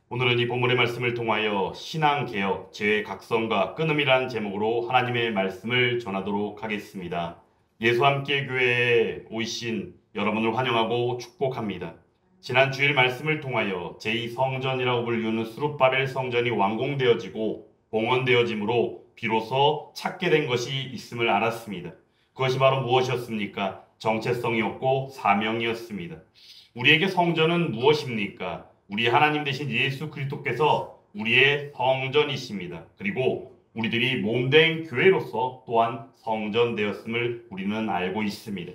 오늘은 이 본문의 말씀을 통하여 신앙개혁, 재각성과 끊음이라는 제목으로 하나님의 말씀을 전하도록 하겠습니다. 예수 함께 교회에 오신 여러분을 환영하고 축복합니다. 지난 주일 말씀을 통하여 제2성전이라고 불리우는 수룹바벨 성전이 완공되어지고 봉헌되어짐으로 비로소 찾게 된 것이 있음을 알았습니다. 그것이 바로 무엇이었습니까? 정체성이었고 사명이었습니다. 우리에게 성전은 무엇입니까? 우리 하나님 되신 예수 그리스도께서 우리의 성전이십니다. 그리고 우리들이 몸된 교회로서 또한 성전되었음을 우리는 알고 있습니다.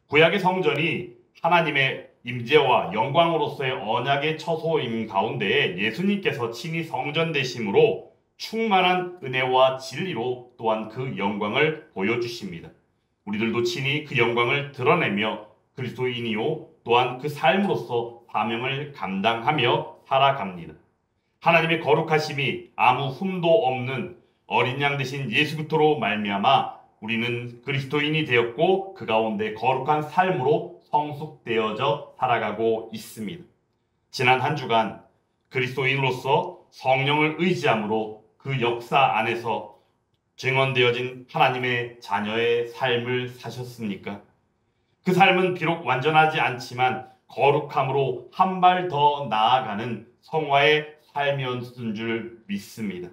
구약의 성전이 하나님의 임재와 영광으로서의 언약의 처소임 가운데 예수님께서 친히 성전 되심으로 충만한 은혜와 진리로 또한 그 영광을 보여주십니다. 우리들도 친히 그 영광을 드러내며 그리스도인이요 또한 그 삶으로서 사명을 감당하며 살아갑니다. 하나님의 거룩하심이 아무 흠도 없는 어린 양 되신 예수 그리스도로 말미암아 우리는 그리스도인이 되었고 그 가운데 거룩한 삶으로 성숙되어져 살아가고 있습니다. 지난 한 주간 그리스도인으로서 성령을 의지함으로 그 역사 안에서 증언되어진 하나님의 자녀의 삶을 사셨습니까? 그 삶은 비록 완전하지 않지만 거룩함으로 한 발 더 나아가는 성화의 삶이었던 줄 믿습니다.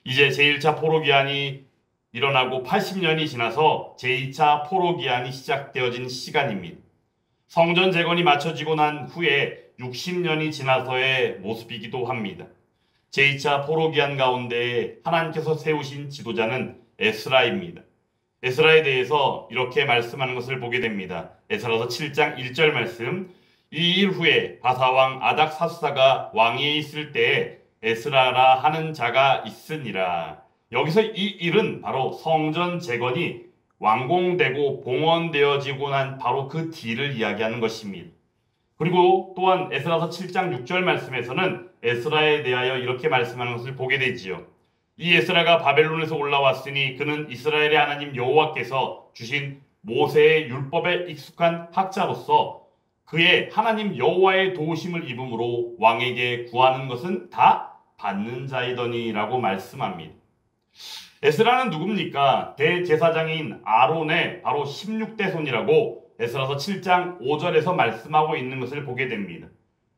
이제 제1차 포로기한이 일어나고 80년이 지나서 제2차 포로기한이 시작되어진 시간입니다. 성전 재건이 마쳐지고 난 후에 60년이 지나서의 모습이기도 합니다. 제2차 포로기한 가운데 하나님께서 세우신 지도자는 에스라입니다. 에스라에 대해서 이렇게 말씀하는 것을 보게 됩니다. 에스라서 7장 1절 말씀. 이 일 후에 바사왕 아닥사스다가 왕위에 있을 때에 에스라라 하는 자가 있으니라. 여기서 이 일은 바로 성전 재건이 완공되고 봉헌되어지고 난 바로 그 뒤를 이야기하는 것입니다. 그리고 또한 에스라서 7장 6절 말씀에서는 에스라에 대하여 이렇게 말씀하는 것을 보게 되지요. 이 에스라가 바벨론에서 올라왔으니 그는 이스라엘의 하나님 여호와께서 주신 모세의 율법에 익숙한 학자로서 그의 하나님 여호와의 도우심을 입음으로 왕에게 구하는 것은 다 받는 자이더니라고 말씀합니다. 에스라는 누굽니까? 대제사장인 아론의 바로 16대 손이라고 에스라서 7장 5절에서 말씀하고 있는 것을 보게 됩니다.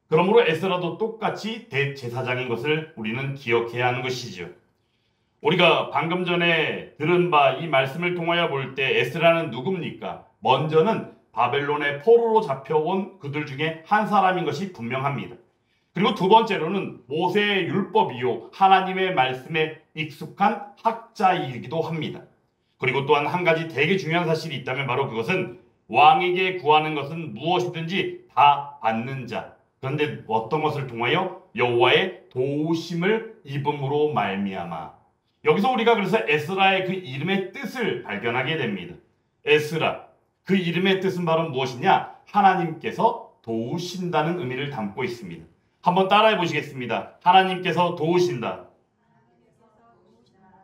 그러므로 에스라도 똑같이 대제사장인 것을 우리는 기억해야 하는 것이죠. 우리가 방금 전에 들은 바 이 말씀을 통하여 볼 때 에스라는 누굽니까? 먼저는 바벨론의 포로로 잡혀온 그들 중에 한 사람인 것이 분명합니다. 그리고 두 번째로는 모세의 율법이요 하나님의 말씀에 익숙한 학자이기도 합니다. 그리고 또한 한 가지 되게 중요한 사실이 있다면 바로 그것은 왕에게 구하는 것은 무엇이든지 다 받는 자. 그런데 어떤 것을 통하여? 여호와의 도우심을 입음으로 말미암아. 여기서 우리가 그래서 에스라의 그 이름의 뜻을 발견하게 됩니다. 에스라, 그 이름의 뜻은 바로 무엇이냐? 하나님께서 도우신다는 의미를 담고 있습니다. 한번 따라해 보시겠습니다. 하나님께서 도우신다.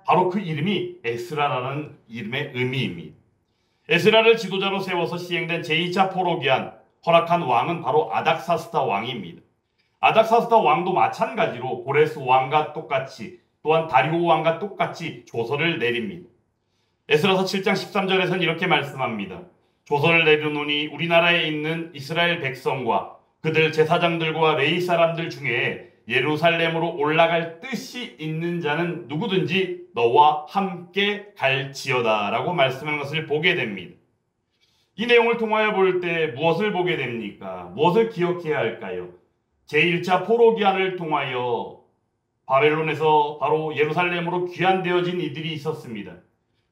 바로 그 이름이 에스라라는 이름의 의미입니다. 에스라를 지도자로 세워서 시행된 제2차 포로기한 허락한 왕은 바로 아닥사스다 왕입니다. 아닥사스다 왕도 마찬가지로 고레스 왕과 똑같이 또한 다리오 왕과 똑같이 조서를 내립니다. 에스라서 7장 13절에서는 이렇게 말씀합니다. 조서를 내려놓으니 우리나라에 있는 이스라엘 백성과 그들 제사장들과 레위 사람들 중에 예루살렘으로 올라갈 뜻이 있는 자는 누구든지 너와 함께 갈지어다 라고 말씀하는 것을 보게 됩니다. 이 내용을 통하여 볼 때 무엇을 보게 됩니까? 무엇을 기억해야 할까요? 제1차 포로기한을 통하여 바벨론에서 바로 예루살렘으로 귀환되어진 이들이 있었습니다.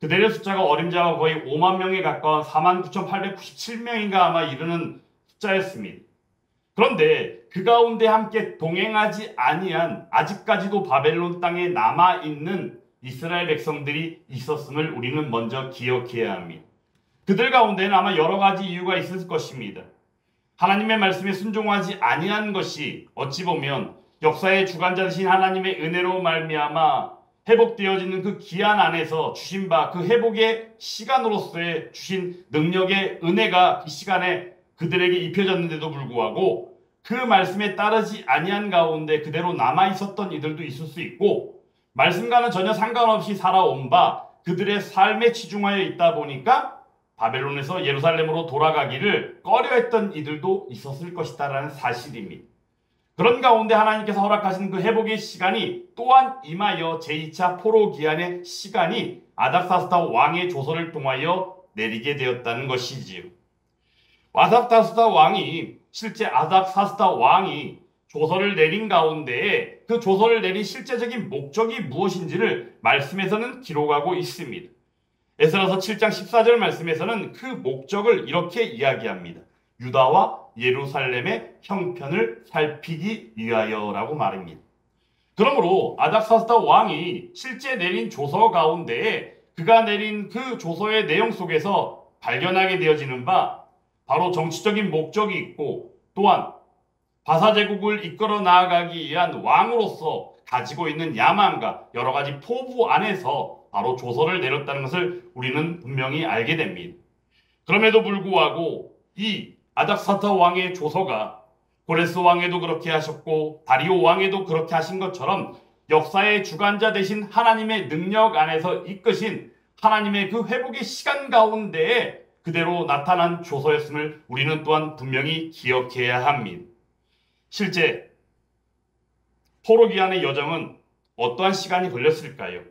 그들의 숫자가 어림잡아 거의 5만 명에 가까운 49,897명인가 아마 이르는 숫자였습니다. 그런데 그 가운데 함께 동행하지 아니한 아직까지도 바벨론 땅에 남아있는 이스라엘 백성들이 있었음을 우리는 먼저 기억해야 합니다. 그들 가운데는 아마 여러 가지 이유가 있을 것입니다. 하나님의 말씀에 순종하지 아니한 것이 어찌 보면 역사의 주관자 되신 하나님의 은혜로 말미암아 회복되어지는 그 기한 안에서 주신 바 그 회복의 시간으로서의 주신 능력의 은혜가 이 시간에 그들에게 입혀졌는데도 불구하고 그 말씀에 따르지 아니한 가운데 그대로 남아 있었던 이들도 있을 수 있고, 말씀과는 전혀 상관없이 살아온 바 그들의 삶에 치중하여 있다 보니까 바벨론에서 예루살렘으로 돌아가기를 꺼려했던 이들도 있었을 것이다라는 사실입니다. 그런 가운데 하나님께서 허락하신 그 회복의 시간이 또한 임하여 제2차 포로 기한의 시간이 아닥사스다 왕의 조서를 통하여 내리게 되었다는 것이지요. 아닥사스다 왕이 실제 아닥사스다 왕이 조서를 내린 가운데에 그 조서를 내린 실제적인 목적이 무엇인지를 말씀에서는 기록하고 있습니다. 에스라서 7장 14절 말씀에서는 그 목적을 이렇게 이야기합니다. 유다와 예루살렘의 형편을 살피기 위하여라고 말합니다. 그러므로 아닥사스다 왕이 실제 내린 조서 가운데에 그가 내린 그 조서의 내용 속에서 발견하게 되어지는 바 바로 정치적인 목적이 있고, 또한 바사 제국을 이끌어 나아가기 위한 왕으로서 가지고 있는 야망과 여러 가지 포부 안에서 바로 조서를 내렸다는 것을 우리는 분명히 알게 됩니다. 그럼에도 불구하고 이 아닥사스다 왕의 조서가 고레스 왕에도 그렇게 하셨고 다리오 왕에도 그렇게 하신 것처럼 역사의 주관자 되신 하나님의 능력 안에서 이끄신 하나님의 그 회복의 시간 가운데에 그대로 나타난 조서였음을 우리는 또한 분명히 기억해야 합니다. 실제 포로 기한의 여정은 어떠한 시간이 걸렸을까요?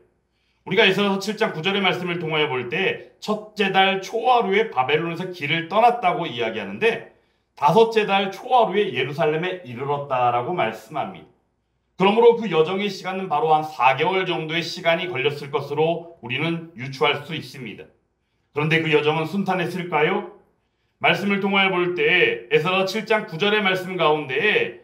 우리가 에스라서 7장 9절의 말씀을 통하여 볼 때 첫째 달 초하루에 바벨론에서 길을 떠났다고 이야기하는데 다섯째 달 초하루에 예루살렘에 이르렀다라고 말씀합니다. 그러므로 그 여정의 시간은 바로 한 4개월 정도의 시간이 걸렸을 것으로 우리는 유추할 수 있습니다. 그런데 그 여정은 순탄했을까요? 말씀을 통하여 볼 때 에스라 7장 9절의 말씀 가운데에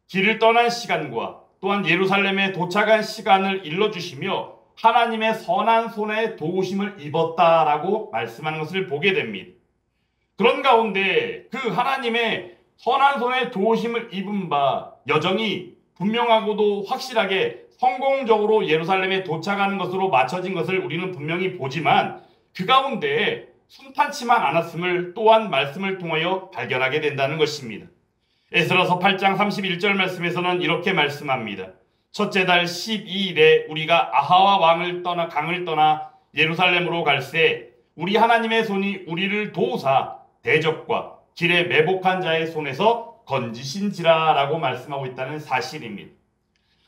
길을 떠난 시간과 또한 예루살렘에 도착한 시간을 일러주시며 하나님의 선한 손에 도우심을 입었다라고 말씀하는 것을 보게 됩니다. 그런 가운데 그 하나님의 선한 손에 도우심을 입은 바 여정이 분명하고도 확실하게 성공적으로 예루살렘에 도착하는 것으로 맞춰진 것을 우리는 분명히 보지만 그 가운데 순탄치만 않았음을 또한 말씀을 통하여 발견하게 된다는 것입니다. 에스라서 8장 31절 말씀에서는 이렇게 말씀합니다. 첫째 달 12일에 우리가 아하와 강을 떠나 예루살렘으로 갈새 우리 하나님의 손이 우리를 도우사 대적과 길에 매복한 자의 손에서 건지신지라 라고 말씀하고 있다는 사실입니다.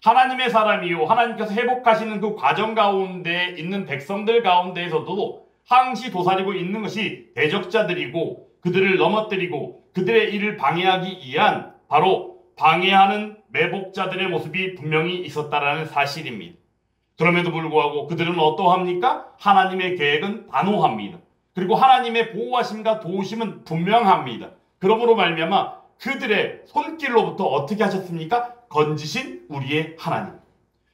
하나님의 사람이요 하나님께서 회복하시는 그 과정 가운데 있는 백성들 가운데에서도 항시 도사리고 있는 것이 대적자들이고 그들을 넘어뜨리고 그들의 일을 방해하기 위한 바로 방해하는 매복자들의 모습이 분명히 있었다라는 사실입니다. 그럼에도 불구하고 그들은 어떠합니까? 하나님의 계획은 단호합니다. 그리고 하나님의 보호하심과 도우심은 분명합니다. 그러므로 말미암아 그들의 손길로부터 어떻게 하셨습니까? 건지신 우리의 하나님.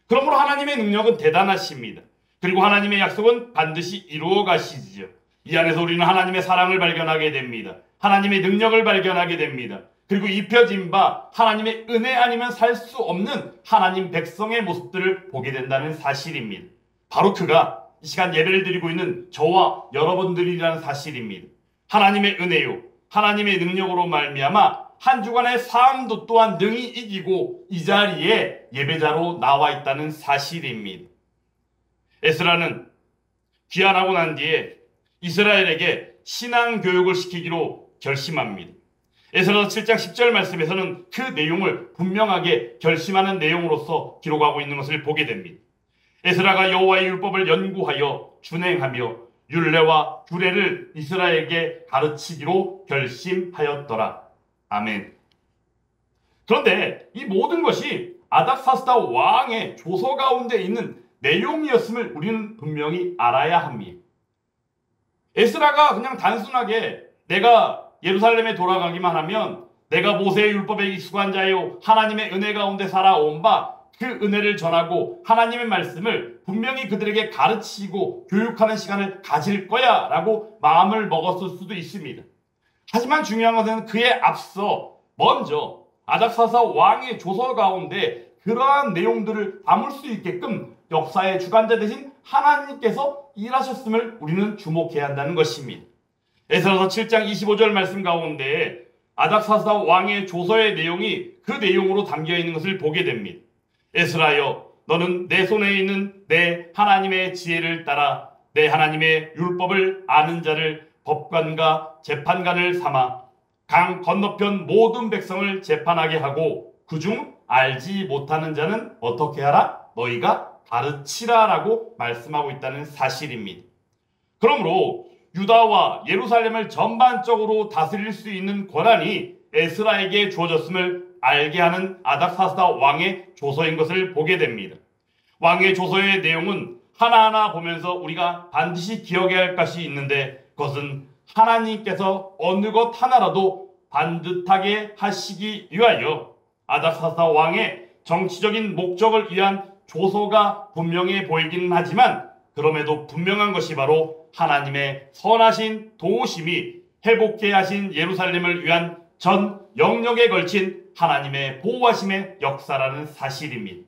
그러므로 하나님의 능력은 대단하십니다. 그리고 하나님의 약속은 반드시 이루어 가시지요. 이 안에서 우리는 하나님의 사랑을 발견하게 됩니다. 하나님의 능력을 발견하게 됩니다. 그리고 입혀진 바 하나님의 은혜 아니면 살 수 없는 하나님 백성의 모습들을 보게 된다는 사실입니다. 바로 그가 이 시간 예배를 드리고 있는 저와 여러분들이라는 사실입니다. 하나님의 은혜요 하나님의 능력으로 말미암아 한 주간의 삶도 또한 능히 이기고 이 자리에 예배자로 나와 있다는 사실입니다. 에스라는 귀환하고 난 뒤에 이스라엘에게 신앙 교육을 시키기로 결심합니다. 에스라서 7장 10절 말씀에서는 그 내용을 분명하게 결심하는 내용으로서 기록하고 있는 것을 보게 됩니다. 에스라가 여호와의 율법을 연구하여 준행하며 율례와 규례를 이스라엘에게 가르치기로 결심하였더라. 아멘. 그런데 이 모든 것이 아닥사스다 왕의 조서 가운데 있는 내용이었음을 우리는 분명히 알아야 합니다. 에스라가 그냥 단순하게 내가 예루살렘에 돌아가기만 하면 내가 모세의 율법에 익숙한 자요 하나님의 은혜 가운데 살아온 바 그 은혜를 전하고 하나님의 말씀을 분명히 그들에게 가르치고 교육하는 시간을 가질 거야 라고 마음을 먹었을 수도 있습니다. 하지만 중요한 것은 그에 앞서 먼저 아닥사스다 왕의 조서 가운데 그러한 내용들을 담을 수 있게끔 역사의 주관자 되신 하나님께서 일하셨음을 우리는 주목해야 한다는 것입니다. 에스라서 7장 25절 말씀 가운데 아닥사스다 왕의 조서의 내용이 그 내용으로 담겨 있는 것을 보게 됩니다. 에스라여, 너는 내 손에 있는 내 하나님의 지혜를 따라 내 하나님의 율법을 아는 자를 법관과 재판관을 삼아 강 건너편 모든 백성을 재판하게 하고 그중 알지 못하는 자는 어떻게 하라? 너희가 가르치라라고 말씀하고 있다는 사실입니다. 그러므로 유다와 예루살렘을 전반적으로 다스릴 수 있는 권한이 에스라에게 주어졌음을 알게 하는 아닥사스다 왕의 조서인 것을 보게 됩니다. 왕의 조서의 내용은 하나하나 보면서 우리가 반드시 기억해야 할 것이 있는데 그것은 하나님께서 어느 것 하나라도 반듯하게 하시기 위하여 아닥사스다 왕의 정치적인 목적을 위한 조서가 분명해 보이기는 하지만 그럼에도 분명한 것이 바로 하나님의 선하신 도우심이 회복해 하신 예루살렘을 위한 전 영역에 걸친 하나님의 보호하심의 역사라는 사실입니다.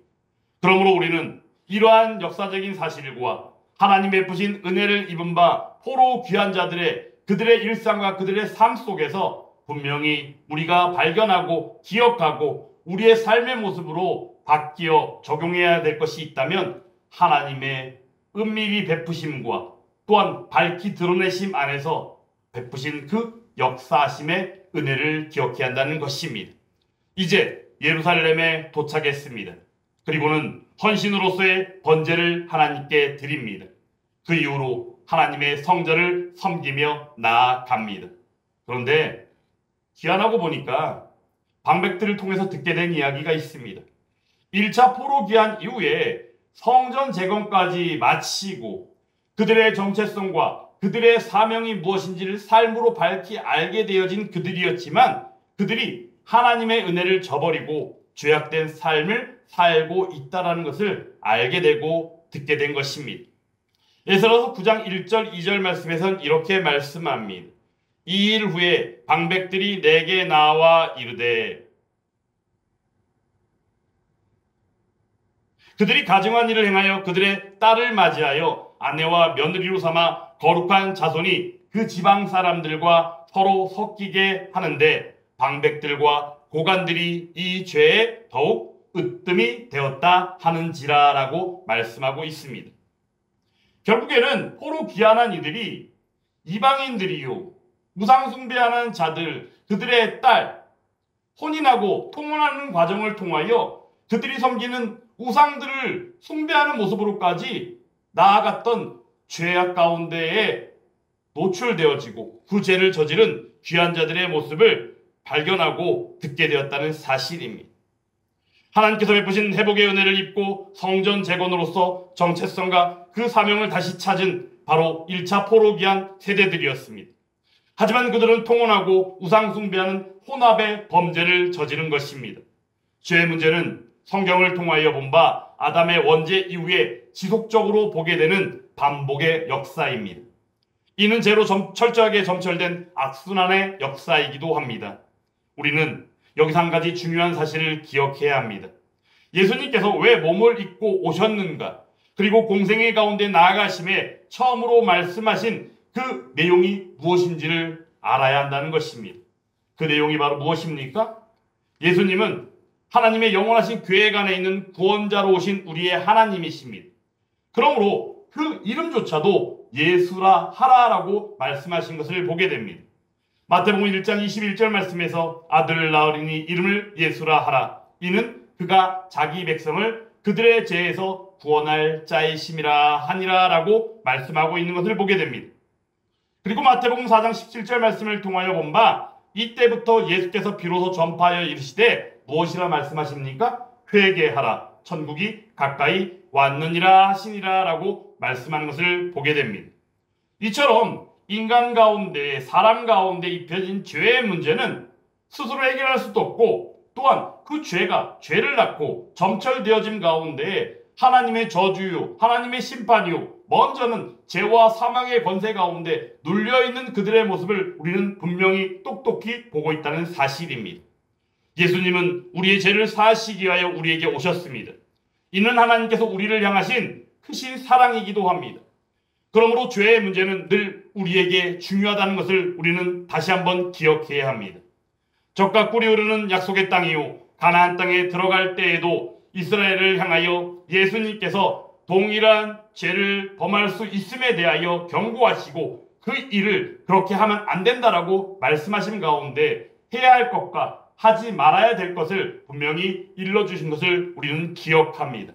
그러므로 우리는 이러한 역사적인 사실과 하나님 베푸신 은혜를 입은 바 포로 귀한 자들의 그들의 일상과 그들의 삶 속에서 분명히 우리가 발견하고 기억하고 우리의 삶의 모습으로 바뀌어 적용해야 될 것이 있다면 하나님의 은밀히 베푸심과 또한 밝히 드러내심 안에서 베푸신 그 역사하심의 은혜를 기억해야 한다는 것입니다. 이제 예루살렘에 도착했습니다. 그리고는 헌신으로서의 번제를 하나님께 드립니다. 그 이후로 하나님의 성전을 섬기며 나아갑니다. 그런데 귀환하고 보니까 방백들을 통해서 듣게 된 이야기가 있습니다. 1차 포로 귀환 이후에 성전 재건까지 마치고 그들의 정체성과 그들의 사명이 무엇인지를 삶으로 밝히 알게 되어진 그들이었지만 그들이 하나님의 은혜를 저버리고 죄악된 삶을 살고 있다는 것을 알게 되고 듣게 된 것입니다. 에스라서 9장 1절 2절 말씀에선 이렇게 말씀합니다. 이 일 후에 방백들이 내게 나와 이르되 그들이 가증한 일을 행하여 그들의 딸을 맞이하여 아내와 며느리로 삼아 거룩한 자손이 그 지방 사람들과 서로 섞이게 하는데 방백들과 고관들이 이 죄에 더욱 으뜸이 되었다 하는지라라고 말씀하고 있습니다. 결국에는 포로 귀환한 이들이 이방인들이요 우상 숭배하는 자들 그들의 딸 혼인하고 통혼하는 과정을 통하여 그들이 섬기는 우상들을 숭배하는 모습으로까지 나아갔던 죄악 가운데에 노출되어지고 그 죄를 저지른 귀한 자들의 모습을 발견하고 듣게 되었다는 사실입니다. 하나님께서 베푸신 회복의 은혜를 입고 성전 재건으로서 정체성과 그 사명을 다시 찾은 바로 1차 포로 귀환 세대들이었습니다. 하지만 그들은 통혼하고 우상 숭배하는 혼합의 범죄를 저지른 것입니다. 죄의 문제는 성경을 통하여 본 바 아담의 원죄 이후에 지속적으로 보게 되는 반복의 역사입니다. 이는 죄로 철저하게 점철된 악순환의 역사이기도 합니다. 우리는 여기서 한 가지 중요한 사실을 기억해야 합니다. 예수님께서 왜 몸을 입고 오셨는가? 그리고 공생의 가운데 나아가심에 처음으로 말씀하신 그 내용이 무엇인지를 알아야 한다는 것입니다. 그 내용이 바로 무엇입니까? 예수님은 하나님의 영원하신 계획 안에 있는 구원자로 오신 우리의 하나님이십니다. 그러므로 그 이름조차도 예수라 하라라고 말씀하신 것을 보게 됩니다. 마태복음 1장 21절 말씀에서 아들을 낳으리니 이름을 예수라 하라. 이는 그가 자기 백성을 그들의 죄에서 구원할 자이심이라 하니라라고 말씀하고 있는 것을 보게 됩니다. 그리고 마태복음 4장 17절 말씀을 통하여 본 바 이때부터 예수께서 비로소 전파하여 이르시되 무엇이라 말씀하십니까? 회개하라. 천국이 가까이 왔느니라 하시니라 라고 말씀하는 것을 보게 됩니다. 이처럼 인간 가운데 사람 가운데 입혀진 죄의 문제는 스스로 해결할 수도 없고 또한 그 죄가 죄를 낳고 점철되어짐 가운데 하나님의 저주요 하나님의 심판이요 먼저는 죄와 사망의 권세 가운데 눌려있는 그들의 모습을 우리는 분명히 똑똑히 보고 있다는 사실입니다. 예수님은 우리의 죄를 사하시기 위하여 우리에게 오셨습니다. 이는 하나님께서 우리를 향하신 크신 사랑이기도 합니다. 그러므로 죄의 문제는 늘 우리에게 중요하다는 것을 우리는 다시 한번 기억해야 합니다. 적과 꿀이 흐르는 약속의 땅이요 가나안 땅에 들어갈 때에도 이스라엘을 향하여 예수님께서 동일한 죄를 범할 수 있음에 대하여 경고하시고 그 일을 그렇게 하면 안 된다라고 말씀하신 가운데 해야 할 것과 하지 말아야 될 것을 분명히 일러주신 것을 우리는 기억합니다.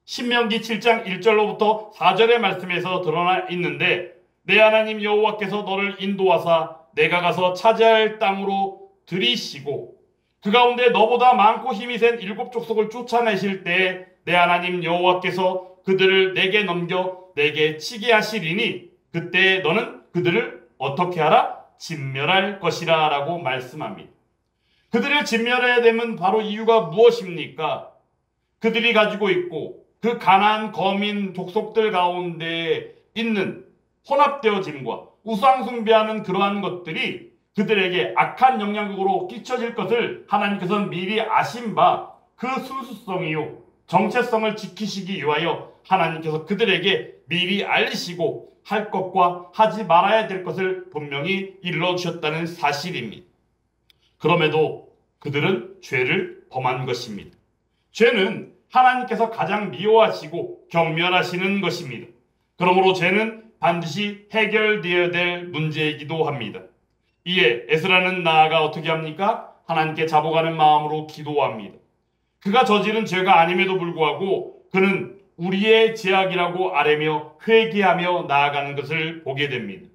신명기 7장 1절로부터 4절의 말씀에서 드러나 있는데 내 하나님 여호와께서 너를 인도하사 내가 가서 차지할 땅으로 들이시고 그 가운데 너보다 많고 힘이 센 7족속을 쫓아내실 때에 내 하나님 여호와께서 그들을 내게 넘겨 내게 치게 하시리니 그때 너는 그들을 어떻게 하라? 진멸할 것이라 라고 말씀합니다. 그들을 진멸해야 되면 바로 이유가 무엇입니까? 그들이 가지고 있고 그 가나안 거민 족속들 가운데 있는 혼합되어짐과 우상숭배하는 그러한 것들이 그들에게 악한 영향력으로 끼쳐질 것을 하나님께서는 미리 아신 바 그 순수성이요 정체성을 지키시기 위하여 하나님께서 그들에게 미리 알리시고 할 것과 하지 말아야 될 것을 분명히 일러주셨다는 사실입니다. 그럼에도 그들은 죄를 범한 것입니다. 죄는 하나님께서 가장 미워하시고 경멸하시는 것입니다. 그러므로 죄는 반드시 해결되어야 될 문제이기도 합니다. 이에 에스라는 나아가 어떻게 합니까? 하나님께 자복하는 마음으로 기도합니다. 그가 저지른 죄가 아님에도 불구하고 그는 우리의 죄악이라고 아뢰며 회개하며 나아가는 것을 보게 됩니다.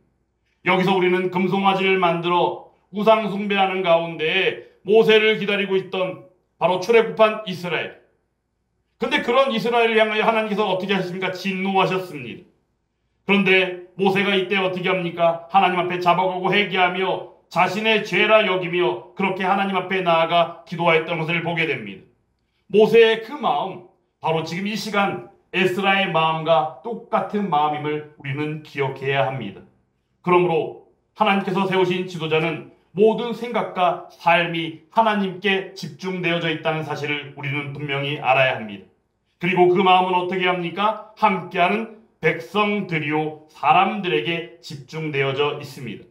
여기서 우리는 금송아지를 만들어 우상 숭배하는 가운데 모세를 기다리고 있던 바로 출애굽한 이스라엘. 근데 그런 이스라엘을 향하여 하나님께서 어떻게 하셨습니까? 진노하셨습니다. 그런데 모세가 이때 어떻게 합니까? 하나님 앞에 자복하고 회개하며 자신의 죄라 여기며 그렇게 하나님 앞에 나아가 기도하였던 것을 보게 됩니다. 모세의 그 마음, 바로 지금 이 시간 에스라의 마음과 똑같은 마음임을 우리는 기억해야 합니다. 그러므로 하나님께서 세우신 지도자는 모든 생각과 삶이 하나님께 집중되어져 있다는 사실을 우리는 분명히 알아야 합니다. 그리고 그 마음은 어떻게 합니까? 함께하는 백성들이요 사람들에게 집중되어져 있습니다.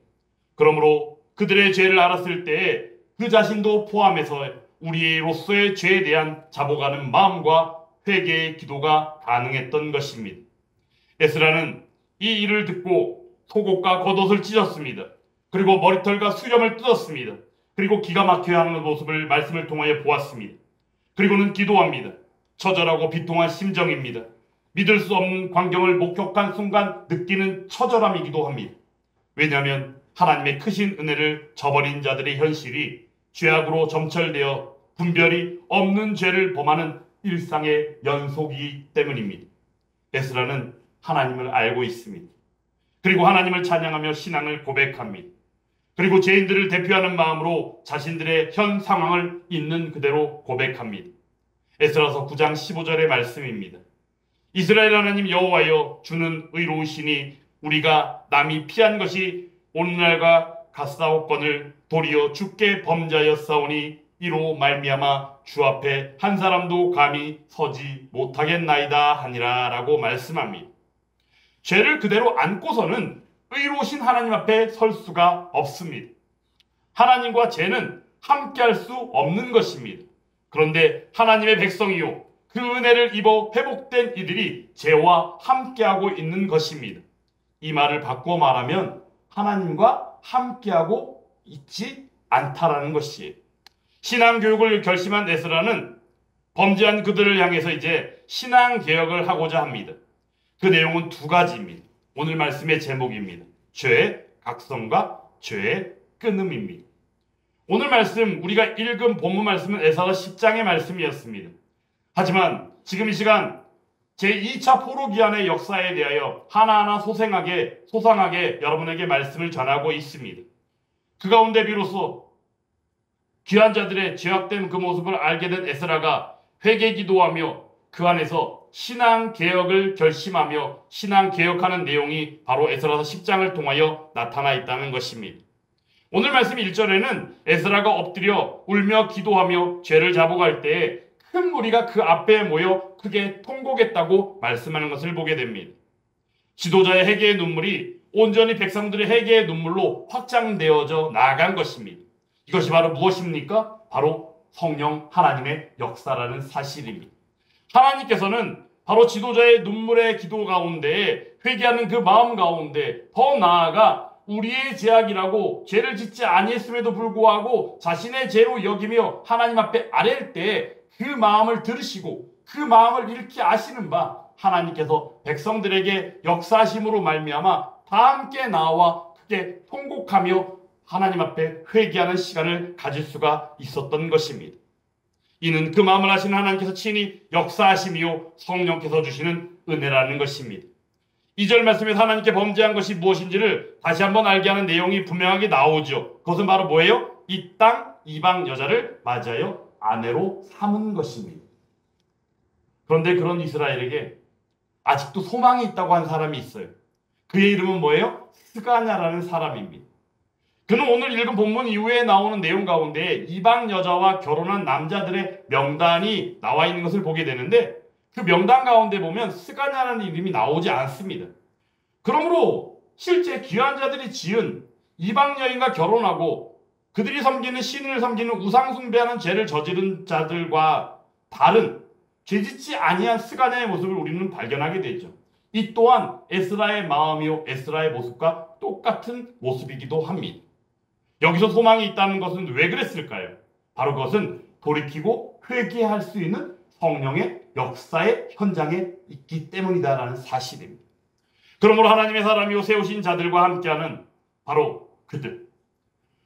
그러므로 그들의 죄를 알았을 때에 그 자신도 포함해서 우리로서의 죄에 대한 자복하는 마음과 회개의 기도가 가능했던 것입니다. 에스라는 이 일을 듣고 속옷과 겉옷을 찢었습니다. 그리고 머리털과 수염을 뜯었습니다. 그리고 기가 막혀야 하는 모습을 말씀을 통하여 보았습니다. 그리고는 기도합니다. 처절하고 비통한 심정입니다. 믿을 수 없는 광경을 목격한 순간 느끼는 처절함이기도 합니다. 왜냐하면 하나님의 크신 은혜를 저버린 자들의 현실이 죄악으로 점철되어 분별이 없는 죄를 범하는 일상의 연속이기 때문입니다. 에스라는 하나님을 알고 있습니다. 그리고 하나님을 찬양하며 신앙을 고백합니다. 그리고 죄인들을 대표하는 마음으로 자신들의 현 상황을 있는 그대로 고백합니다. 에스라서 9장 15절의 말씀입니다. 이스라엘 하나님 여호와여 주는 의로우시니 우리가 남이 피한 것이 오늘날과 같사옵건을 도리어 주께 범죄하였사오니 이로 말미암아 주 앞에 한 사람도 감히 서지 못하겠나이다 하니라 라고 말씀합니다. 죄를 그대로 안고서는 의로우신 하나님 앞에 설 수가 없습니다. 하나님과 죄는 함께할 수 없는 것입니다. 그런데 하나님의 백성이요 그 은혜를 입어 회복된 이들이 죄와 함께하고 있는 것입니다. 이 말을 바꾸어 말하면 하나님과 함께하고 있지 않다라는 것이에요. 신앙교육을 결심한 에스라는 범죄한 그들을 향해서 이제 신앙개혁을 하고자 합니다. 그 내용은 두 가지입니다. 오늘 말씀의 제목입니다. 죄의 각성과 죄의 끊음입니다. 오늘 말씀 우리가 읽은 본문 말씀은 에스라 10장의 말씀이었습니다. 하지만 지금 이 시간 제2차 포로기한의 역사에 대하여 하나하나 소상하게 여러분에게 말씀을 전하고 있습니다. 그 가운데 비로소 귀한 자들의 죄악된 그 모습을 알게 된 에스라가 회개 기도하며 그 안에서 신앙개혁을 결심하며 신앙개혁하는 내용이 바로 에스라서 10장을 통하여 나타나 있다는 것입니다. 오늘 말씀 1절에는 에스라가 엎드려 울며 기도하며 죄를 자복할 때에 큰 무리가 그 앞에 모여 크게 통곡했다고 말씀하는 것을 보게 됩니다. 지도자의 회개의 눈물이 온전히 백성들의 회개의 눈물로 확장되어져 나아간 것입니다. 이것이 바로 무엇입니까? 바로 성령 하나님의 역사라는 사실입니다. 하나님께서는 바로 지도자의 눈물의 기도 가운데 회개하는 그 마음 가운데 더 나아가 우리의 죄악이라고 죄를 짓지 아니했음에도 불구하고 자신의 죄로 여기며 하나님 앞에 아랠 때 그 마음을 들으시고 그 마음을 이렇게 아시는 바 하나님께서 백성들에게 역사하심으로 말미암아 다 함께 나와 크게 통곡하며 하나님 앞에 회개하는 시간을 가질 수가 있었던 것입니다. 이는 그 마음을 아시는 하나님께서 친히 역사하심이요 성령께서 주시는 은혜라는 것입니다. 2절 말씀에서 하나님께 범죄한 것이 무엇인지를 다시 한번 알게 하는 내용이 분명하게 나오죠. 그것은 바로 뭐예요? 이 땅 이방 여자를 맞아요 아내로 삼은 것입니다. 그런데 그런 이스라엘에게 아직도 소망이 있다고 한 사람이 있어요. 그의 이름은 뭐예요? 스가냐라는 사람입니다. 그는 오늘 읽은 본문 이후에 나오는 내용 가운데 이방 여자와 결혼한 남자들의 명단이 나와 있는 것을 보게 되는데 그 명단 가운데 보면 스가냐라는 이름이 나오지 않습니다. 그러므로 실제 귀한 자들이 지은 이방 여인과 결혼하고 그들이 섬기는 신을 섬기는 우상 숭배하는 죄를 저지른 자들과 다른 죄짓지 아니한 스가냐의 모습을 우리는 발견하게 되죠. 이 또한 에스라의 마음이요 에스라의 모습과 똑같은 모습이기도 합니다. 여기서 소망이 있다는 것은 왜 그랬을까요? 바로 그것은 돌이키고 회개할 수 있는 성령의 역사의 현장에 있기 때문이다라는 사실입니다. 그러므로 하나님의 사람이요 세우신 자들과 함께하는 바로 그들.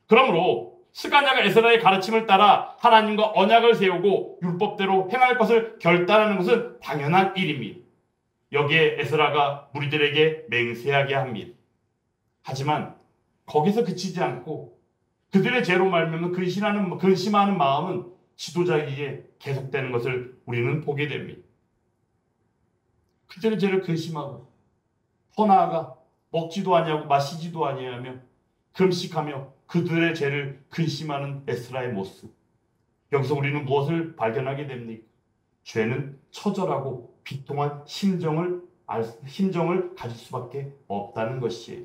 그러므로 스가냐가 에스라의 가르침을 따라 하나님과 언약을 세우고 율법대로 행할 것을 결단하는 것은 당연한 일입니다. 여기에 에스라가 무리들에게 맹세하게 합니다. 하지만 거기서 그치지 않고 그들의 죄로 말미암아 근심하는 마음은 지도자에게 계속되는 것을 우리는 보게 됩니다. 그들의 죄를 근심하고 더 나아가 먹지도 아니하고 마시지도 아니하며 금식하며 그들의 죄를 근심하는 에스라의 모습. 여기서 우리는 무엇을 발견하게 됩니까? 죄는 처절하고 비통한 심정을 가질 수밖에 없다는 것이에요.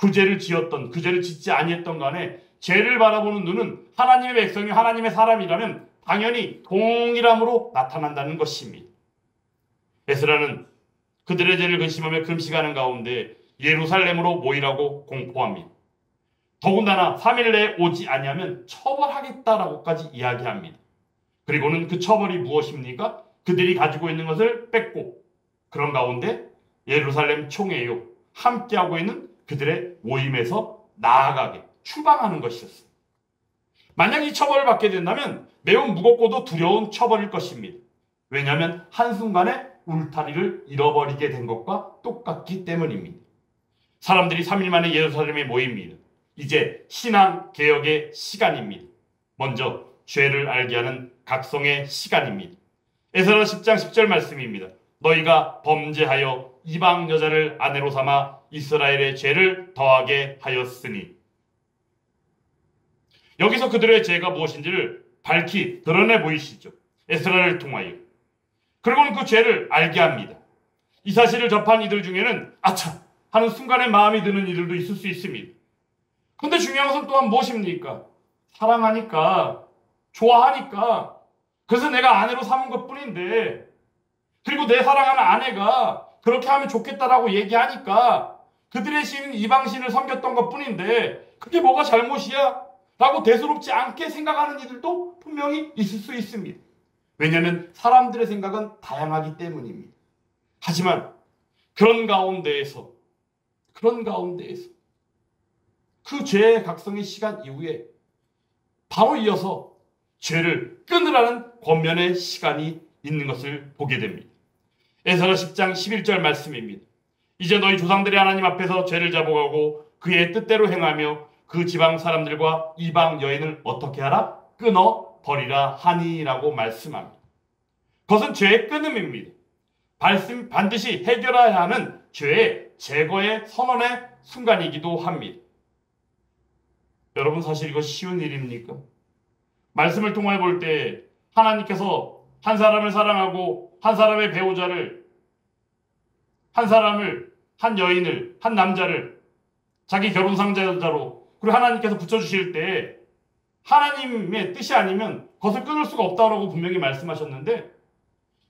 그 죄를 지었던 그 죄를 짓지 아니했던 간에 죄를 바라보는 눈은 하나님의 백성이 하나님의 사람이라면 당연히 동일함으로 나타난다는 것입니다. 에스라는 그들의 죄를 근심하며 금식하는 가운데 예루살렘으로 모이라고 공포합니다. 더군다나 3일 내에 오지 아니하면 처벌하겠다라고까지 이야기합니다. 그리고는 그 처벌이 무엇입니까? 그들이 가지고 있는 것을 뺏고 그런 가운데 예루살렘 총회요 함께하고 있는 그들의 모임에서 나아가게 추방하는 것이었습니다. 만약 이 처벌을 받게 된다면 매우 무겁고도 두려운 처벌일 것입니다. 왜냐하면 한순간에 울타리를 잃어버리게 된 것과 똑같기 때문입니다. 사람들이 3일 만에 예루살렘에 모입니다. 이제 신앙 개혁의 시간입니다. 먼저 죄를 알게 하는 각성의 시간입니다. 에스라 10장 10절 말씀입니다. 너희가 범죄하여 이방 여자를 아내로 삼아 이스라엘의 죄를 더하게 하였으니. 여기서 그들의 죄가 무엇인지를 밝히 드러내 보이시죠. 에스라를 통하여. 그리고는 그 죄를 알게 합니다. 이 사실을 접한 이들 중에는 아차 하는 순간에 마음이 드는 이들도 있을 수 있습니다. 그런데 중요한 것은 또한 무엇입니까? 사랑하니까, 좋아하니까, 그래서 내가 아내로 삼은 것 뿐인데, 그리고 내 사랑하는 아내가 그렇게 하면 좋겠다라고 얘기하니까 그들의 신 이방신을 섬겼던 것 뿐인데 그게 뭐가 잘못이야? 라고 대수롭지 않게 생각하는 이들도 분명히 있을 수 있습니다. 왜냐하면 사람들의 생각은 다양하기 때문입니다. 하지만 그런 가운데에서 그 죄의 각성의 시간 이후에 바로 이어서 죄를 끊으라는 권면의 시간이 있는 것을 보게 됩니다. 에스라 10장 11절 말씀입니다. 이제 너희 조상들이 하나님 앞에서 죄를 자복하고 그의 뜻대로 행하며 그 지방 사람들과 이방 여인을 어떻게 하라? 끊어 버리라 하니라고 말씀합니다. 그것은 죄의 끊음입니다. 반드시 해결해야 하는 죄의 제거의 선언의 순간이기도 합니다. 여러분 사실 이거 쉬운 일입니까? 말씀을 통해 볼 때 하나님께서 한 사람을 사랑하고 한 사람의 배우자를, 한 사람을, 한 여인을, 한 남자를 자기 결혼 상대자로 그리고 하나님께서 붙여주실 때 하나님의 뜻이 아니면 그것을 끊을 수가 없다고 분명히 말씀하셨는데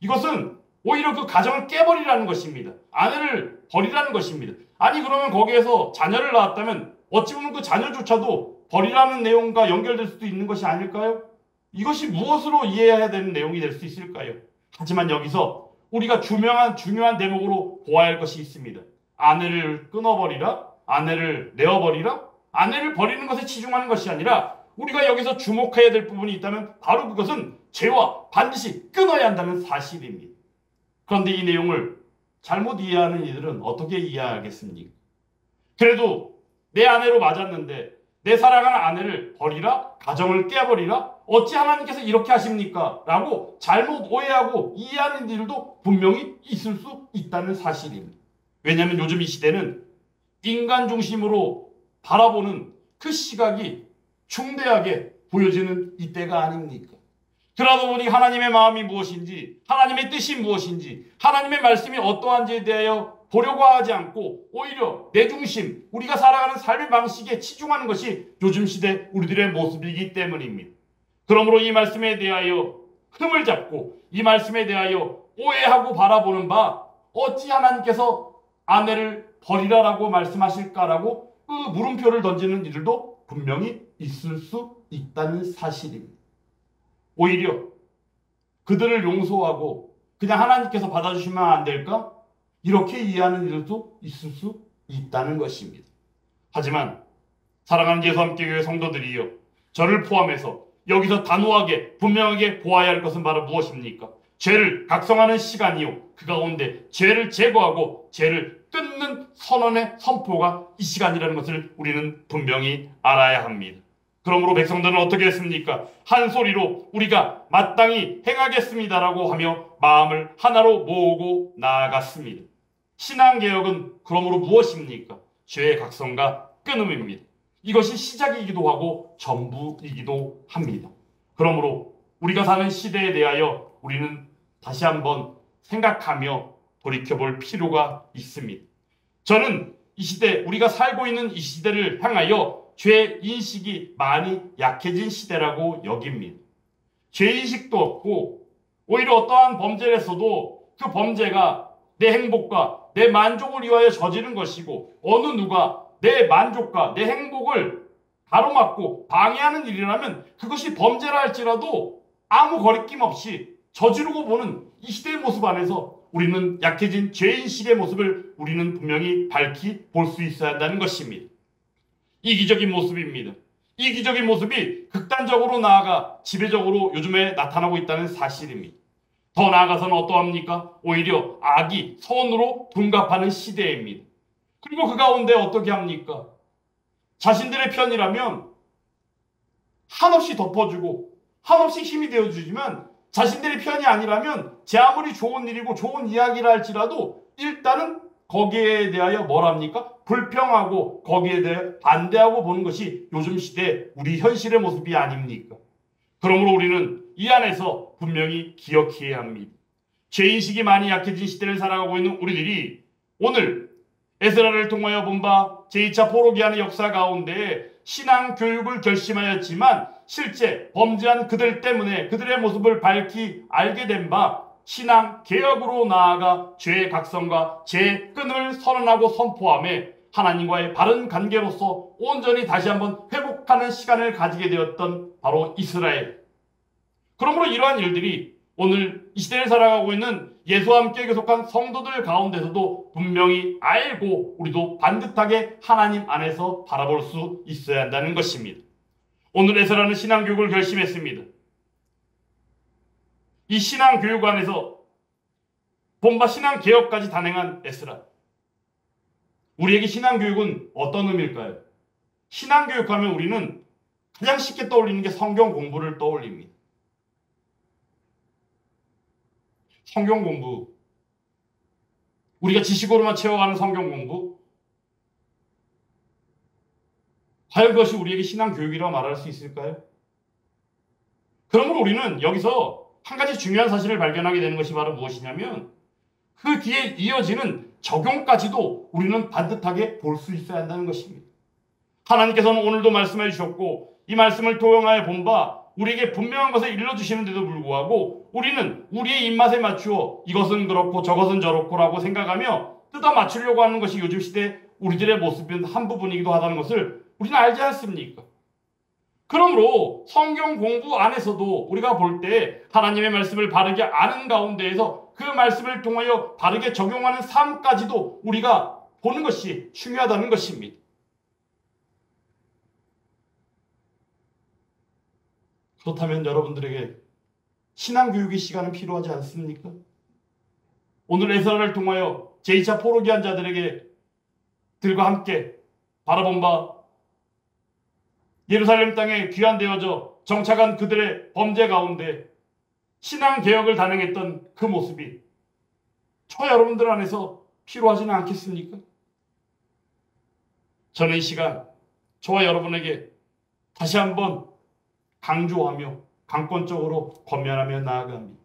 이것은 오히려 그 가정을 깨버리라는 것입니다. 아내를 버리라는 것입니다. 아니 그러면 거기에서 자녀를 낳았다면 어찌 보면 그 자녀조차도 버리라는 내용과 연결될 수도 있는 것이 아닐까요? 이것이 무엇으로 이해해야 되는 내용이 될 수 있을까요? 하지만 여기서 우리가 중요한 대목으로 보아야 할 것이 있습니다. 아내를 끊어버리라? 아내를 내어버리라? 아내를 버리는 것에 치중하는 것이 아니라 우리가 여기서 주목해야 될 부분이 있다면 바로 그것은 죄와 반드시 끊어야 한다는 사실입니다. 그런데 이 내용을 잘못 이해하는 이들은 어떻게 이해하겠습니까? 그래도 내 아내로 맞았는데 내 사랑하는 아내를 버리라? 가정을 깨버리라? 어찌 하나님께서 이렇게 하십니까? 라고 잘못 오해하고 이해하는 이들도 분명히 있을 수 있다는 사실입니다. 왜냐하면 요즘 이 시대는 인간 중심으로 바라보는 그 시각이 중대하게 보여지는 이때가 아닙니까? 그러다 보니 하나님의 마음이 무엇인지, 하나님의 뜻이 무엇인지, 하나님의 말씀이 어떠한지에 대하여 보려고 하지 않고 오히려 내 중심, 우리가 살아가는 삶의 방식에 치중하는 것이 요즘 시대 우리들의 모습이기 때문입니다. 그러므로 이 말씀에 대하여 흠을 잡고 이 말씀에 대하여 오해하고 바라보는 바 어찌 하나님께서 아내를 버리라라고 말씀하실까라고 그 물음표를 던지는 이들도 분명히 있을 수 있다는 사실입니다. 오히려 그들을 용서하고 그냥 하나님께서 받아주시면 안 될까? 이렇게 이해하는 이들도 있을 수 있다는 것입니다. 하지만 사랑하는 예수함교회 성도들이여, 저를 포함해서 여기서 단호하게 분명하게 보아야 할 것은 바로 무엇입니까? 죄를 각성하는 시간이요, 그 가운데 죄를 제거하고 죄를 끊는 선언의 선포가 이 시간이라는 것을 우리는 분명히 알아야 합니다. 그러므로 백성들은 어떻게 했습니까? 한 소리로 우리가 마땅히 행하겠습니다라고 하며 마음을 하나로 모으고 나아갔습니다. 신앙개혁은 그러므로 무엇입니까? 죄의 각성과 끊음입니다. 이것이 시작이기도 하고 전부이기도 합니다. 그러므로 우리가 사는 시대에 대하여 우리는 다시 한번 생각하며 돌이켜볼 필요가 있습니다. 저는 이 시대, 우리가 살고 있는 이 시대를 향하여 죄인식이 많이 약해진 시대라고 여깁니다. 죄인식도 없고 오히려 어떠한 범죄를 했어도 그 범죄가 내 행복과 내 만족을 위하여 저지른 것이고 어느 누가 내 만족과 내 행복을 가로막고 방해하는 일이라면 그것이 범죄라 할지라도 아무 거리낌 없이 저지르고 보는 이 시대의 모습 안에서 우리는 약해진 죄인식의 모습을 우리는 분명히 밝히 볼 수 있어야 한다는 것입니다. 이기적인 모습입니다. 이기적인 모습이 극단적으로 나아가 지배적으로 요즘에 나타나고 있다는 사실입니다. 더 나아가서는 어떠합니까? 오히려 악이 선으로 둔갑하는 시대입니다. 그리고 그 가운데 어떻게 합니까? 자신들의 편이라면 한없이 덮어주고 한없이 힘이 되어주지만 자신들의 편이 아니라면 제 아무리 좋은 일이고 좋은 이야기라 할지라도 일단은 거기에 대하여 뭐랍니까? 불평하고 거기에 대해 반대하고 보는 것이 요즘 시대 우리 현실의 모습이 아닙니까? 그러므로 우리는 이 안에서 분명히 기억해야 합니다. 죄인식이 많이 약해진 시대를 살아가고 있는 우리들이 오늘 에스라를 통하여 본 바 제2차 포로기한의 역사 가운데 신앙 교육을 결심하였지만 실제 범죄한 그들 때문에 그들의 모습을 밝히 알게 된 바 신앙 개혁으로 나아가 죄의 각성과 죄의 끊음을 선언하고 선포하며 하나님과의 바른 관계로서 온전히 다시 한번 회복하는 시간을 가지게 되었던 바로 이스라엘. 그러므로 이러한 일들이 오늘 이 시대를 살아가고 있는 예수와 함께 계속한 성도들 가운데서도 분명히 알고 우리도 반듯하게 하나님 안에서 바라볼 수 있어야 한다는 것입니다. 오늘 에스라는 신앙교육을 결심했습니다. 이 신앙교육 안에서 본바 신앙개혁까지 단행한 에스라. 우리에게 신앙교육은 어떤 의미일까요? 신앙교육하면 우리는 가장 쉽게 떠올리는 게 성경 공부를 떠올립니다. 성경 공부. 우리가 지식으로만 채워가는 성경 공부. 과연 그것이 우리에게 신앙교육이라고 말할 수 있을까요? 그러므로 우리는 여기서 한 가지 중요한 사실을 발견하게 되는 것이 바로 무엇이냐면 그 뒤에 이어지는 적용까지도 우리는 반듯하게 볼 수 있어야 한다는 것입니다. 하나님께서는 오늘도 말씀해 주셨고 이 말씀을 도용하여 본 바 우리에게 분명한 것을 일러주시는데도 불구하고 우리는 우리의 입맛에 맞추어 이것은 그렇고 저것은 저렇고라고 생각하며 뜯어 맞추려고 하는 것이 요즘 시대 우리들의 모습인 한 부분이기도 하다는 것을 우리는 알지 않습니까? 그러므로 성경 공부 안에서도 우리가 볼 때 하나님의 말씀을 바르게 아는 가운데에서 그 말씀을 통하여 바르게 적용하는 삶까지도 우리가 보는 것이 중요하다는 것입니다. 그렇다면 여러분들에게 신앙교육의 시간은 필요하지 않습니까? 오늘 에스라를 통하여 제2차 포로기한 자들에게 들과 함께 바라본 바 예루살렘 땅에 귀환되어져 정착한 그들의 범죄 가운데 신앙개혁을 단행했던 그 모습이 저 여러분들 안에서 필요하지는 않겠습니까? 저는 이 시간 저와 여러분에게 다시 한번 강조하며 강권적으로 권면하며 나아갑니다.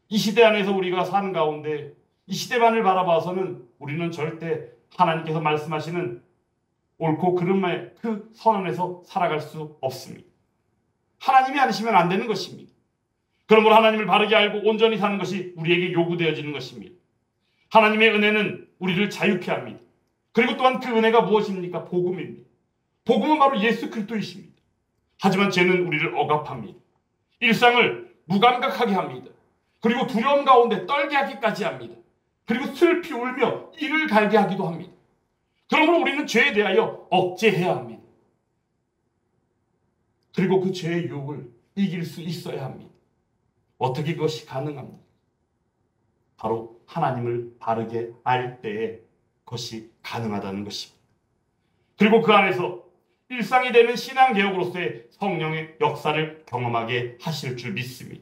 이 시대 안에서 우리가 사는 가운데 이 시대만을 바라봐서는 우리는 절대 하나님께서 말씀하시는 옳고 그름의 그 선언에서 살아갈 수 없습니다. 하나님이 아니시면 안 되는 것입니다. 그러므로 하나님을 바르게 알고 온전히 사는 것이 우리에게 요구되어지는 것입니다. 하나님의 은혜는 우리를 자유케 합니다. 그리고 또한 그 은혜가 무엇입니까? 복음입니다. 복음은 바로 예수 그리스도이십니다. 하지만 죄는 우리를 억압합니다. 일상을 무감각하게 합니다. 그리고 두려움 가운데 떨게 하기까지 합니다. 그리고 슬피 울며 이를 갈게 하기도 합니다. 그러므로 우리는 죄에 대하여 억제해야 합니다. 그리고 그 죄의 유혹을 이길 수 있어야 합니다. 어떻게 그것이 가능합니까? 바로 하나님을 바르게 알 때에 그것이 가능하다는 것입니다. 그리고 그 안에서 일상이 되는 신앙개혁으로서의 성령의 역사를 경험하게 하실 줄 믿습니다.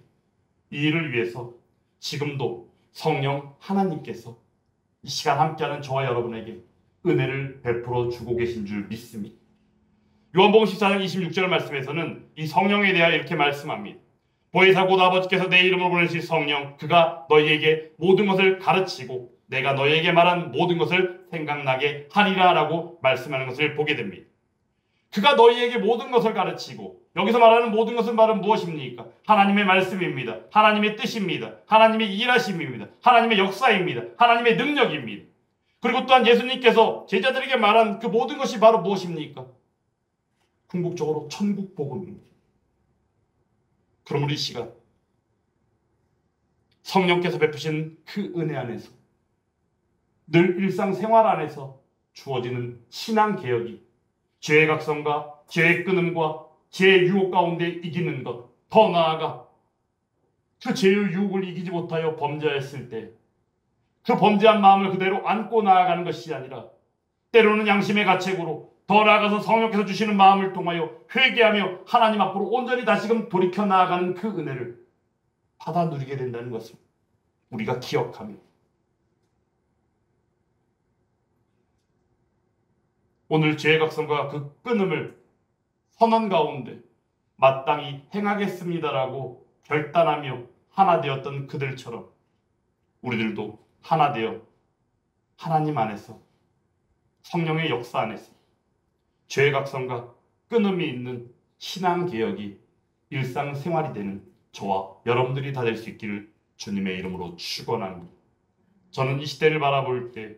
이 일을 위해서 지금도 성령 하나님께서 이 시간 함께하는 저와 여러분에게 은혜를 베풀어 주고 계신 줄 믿습니다. 요한복음 14장 26절 말씀에서는 이 성령에 대하여 이렇게 말씀합니다. 보혜사 곧 아버지께서 내 이름으로 보내실 성령 그가 너희에게 모든 것을 가르치고 내가 너희에게 말한 모든 것을 생각나게 하리라 라고 말씀하는 것을 보게 됩니다. 그가 너희에게 모든 것을 가르치고 여기서 말하는 모든 것은 바로 무엇입니까? 하나님의 말씀입니다. 하나님의 뜻입니다. 하나님의 일하심입니다. 하나님의 역사입니다. 하나님의 능력입니다. 그리고 또한 예수님께서 제자들에게 말한 그 모든 것이 바로 무엇입니까? 궁극적으로 천국 복음입니다. 그러므로 이 시간 성령께서 베푸신 그 은혜 안에서 늘 일상생활 안에서 주어지는 신앙개혁이 죄의 각성과 죄의 끊음과 죄의 유혹 가운데 이기는 것, 더 나아가 그 죄의 유혹을 이기지 못하여 범죄했을 때 그 범죄한 마음을 그대로 안고 나아가는 것이 아니라 때로는 양심의 가책으로 더 나아가서 성령께서 주시는 마음을 통하여 회개하며 하나님 앞으로 온전히 다시금 돌이켜 나아가는 그 은혜를 받아 누리게 된다는 것을 우리가 기억하며 오늘 죄의 각성과 그 끊음을 선언 가운데 마땅히 행하겠습니다라고 결단하며 하나 되었던 그들처럼 우리들도 하나 되어 하나님 안에서 성령의 역사 안에서 죄의 각성과 끊음이 있는 신앙개혁이 일상생활이 되는 저와 여러분들이 다 될 수 있기를 주님의 이름으로 축원합니다. 저는 이 시대를 바라볼 때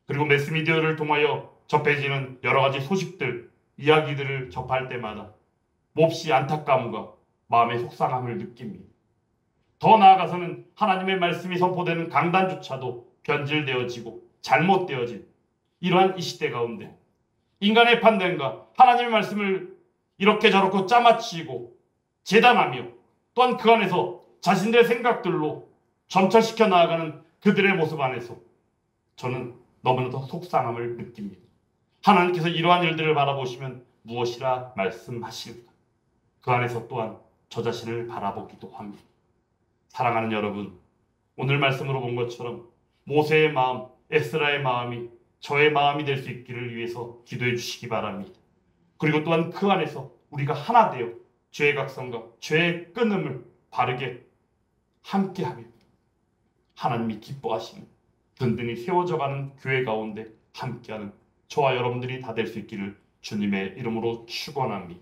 그리고 매스미디어를 통하여 접해지는 여러 가지 소식들, 이야기들을 접할 때마다 몹시 안타까움과 마음의 속상함을 느낍니다. 더 나아가서는 하나님의 말씀이 선포되는 강단조차도 변질되어지고 잘못되어진 이러한 이 시대 가운데 인간의 판단과 하나님의 말씀을 이렇게 저렇게 짜맞추고 재단하며 또한 그 안에서 자신들의 생각들로 점철시켜 나아가는 그들의 모습 안에서 저는 너무나도 속상함을 느낍니다. 하나님께서 이러한 일들을 바라보시면 무엇이라 말씀하실까? 그 안에서 또한 저 자신을 바라보기도 합니다. 사랑하는 여러분, 오늘 말씀으로 본 것처럼 모세의 마음, 에스라의 마음이 저의 마음이 될 수 있기를 위해서 기도해 주시기 바랍니다. 그리고 또한 그 안에서 우리가 하나 되어 죄의 각성과 죄의 끊음을 바르게 함께하며 하나님이 기뻐하시는 든든히 세워져가는 교회 가운데 함께하는 저와 여러분들이 다 될 수 있기를 주님의 이름으로 축원합니다.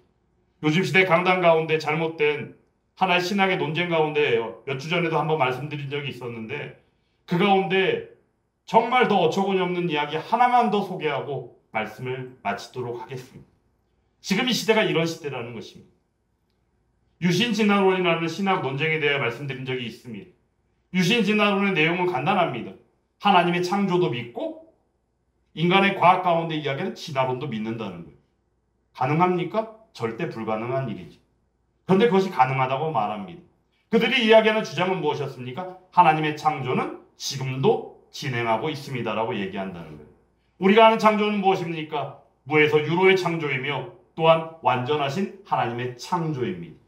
요즘 시대 강단 가운데 잘못된 하나의 신학의 논쟁 가운데 몇 주 전에도 한번 말씀드린 적이 있었는데 그 가운데 정말 더 어처구니 없는 이야기 하나만 더 소개하고 말씀을 마치도록 하겠습니다. 지금 이 시대가 이런 시대라는 것입니다. 유신진화론이라는 신학 논쟁에 대해 말씀드린 적이 있습니다. 유신진화론의 내용은 간단합니다. 하나님의 창조도 믿고 인간의 과학 가운데 이야기하는 진화론도 믿는다는 거예요. 가능합니까? 절대 불가능한 일이죠. 그런데 그것이 가능하다고 말합니다. 그들이 이야기하는 주장은 무엇이었습니까? 하나님의 창조는 지금도 진행하고 있습니다라고 얘기한다는 거예요. 우리가 아는 창조는 무엇입니까? 무에서 유로의 창조이며 또한 완전하신 하나님의 창조입니다.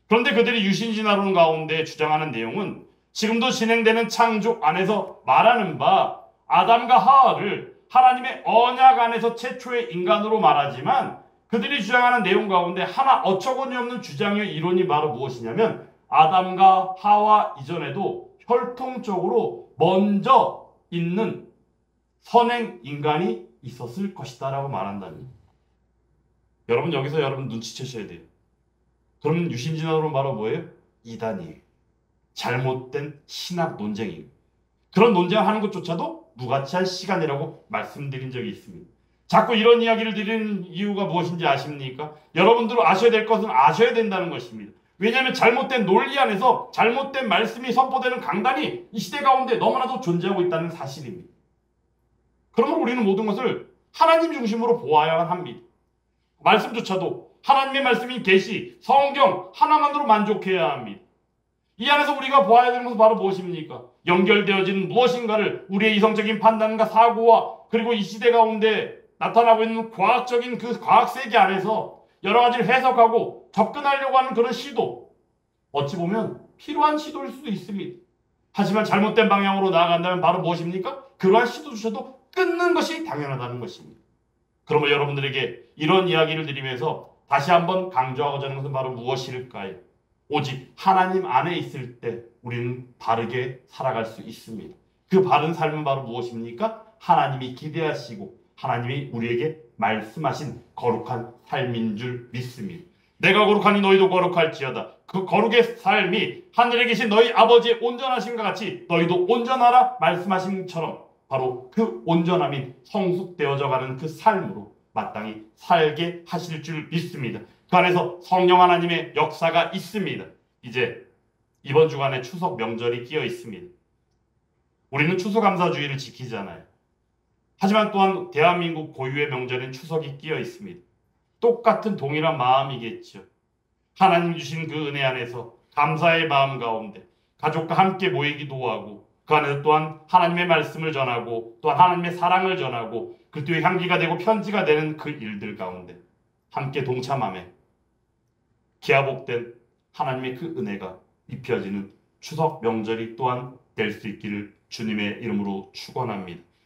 그런데 그들이 유신진화론 가운데 주장하는 내용은 지금도 진행되는 창조 안에서 말하는 바 아담과 하와를 하나님의 언약 안에서 최초의 인간으로 말하지만 그들이 주장하는 내용 가운데 하나 어처구니 없는 주장의 이론이 바로 무엇이냐면 아담과 하와 이전에도 혈통적으로 먼저 있는 선행 인간이 있었을 것이다 라고 말한다는 거예요. 여러분 여기서 여러분 눈치채셔야 돼요. 그러면 유신진화론은 바로 뭐예요? 이단이에요. 잘못된 신학 논쟁이에요. 그런 논쟁을 하는 것조차도 무가치한 시간이라고 말씀드린 적이 있습니다. 자꾸 이런 이야기를 드리는 이유가 무엇인지 아십니까? 여러분들은 아셔야 될 것은 아셔야 된다는 것입니다. 왜냐하면 잘못된 논리 안에서 잘못된 말씀이 선포되는 강단이 이 시대 가운데 너무나도 존재하고 있다는 사실입니다. 그러면 우리는 모든 것을 하나님 중심으로 보아야 합니다. 말씀조차도 하나님의 말씀인 계시, 성경 하나만으로 만족해야 합니다. 이 안에서 우리가 보아야 되는 것은 바로 무엇입니까? 연결되어진 무엇인가를 우리의 이성적인 판단과 사고와 그리고 이 시대 가운데 나타나고 있는 과학적인 그 과학세계 안에서 여러 가지를 해석하고 접근하려고 하는 그런 시도, 어찌 보면 필요한 시도일 수도 있습니다. 하지만 잘못된 방향으로 나아간다면 바로 무엇입니까? 그러한 시도조차도 끊는 것이 당연하다는 것입니다. 그러면 여러분들에게 이런 이야기를 드리면서 다시 한번 강조하고자 하는 것은 바로 무엇일까요? 오직 하나님 안에 있을 때 우리는 바르게 살아갈 수 있습니다. 그 바른 삶은 바로 무엇입니까? 하나님이 기대하시고 하나님이 우리에게 말씀하신 거룩한 삶인 줄 믿습니다. 내가 거룩하니 너희도 거룩할지어다. 그 거룩의 삶이 하늘에 계신 너희 아버지의 온전하심과 같이 너희도 온전하라 말씀하심처럼 바로 그 온전함이 성숙되어져 가는 그 삶으로 마땅히 살게 하실 줄 믿습니다. 그 안에서 성령 하나님의 역사가 있습니다. 이제 이번 주간에 추석 명절이 끼어 있습니다. 우리는 추수감사주의를 지키잖아요. 하지만 또한 대한민국 고유의 명절인 추석이 끼어 있습니다. 똑같은 동일한 마음이겠죠. 하나님 주신 그 은혜 안에서 감사의 마음 가운데 가족과 함께 모이기도 하고 그 안에서 또한 하나님의 말씀을 전하고 또한 하나님의 사랑을 전하고 그리스도의 향기가 되고 편지가 되는 그 일들 가운데 함께 동참하며 기하복된 하나님의 그 은혜가 입혀지는 추석 명절이 또한 될 수 있기를 주님의 이름으로 축원합니다.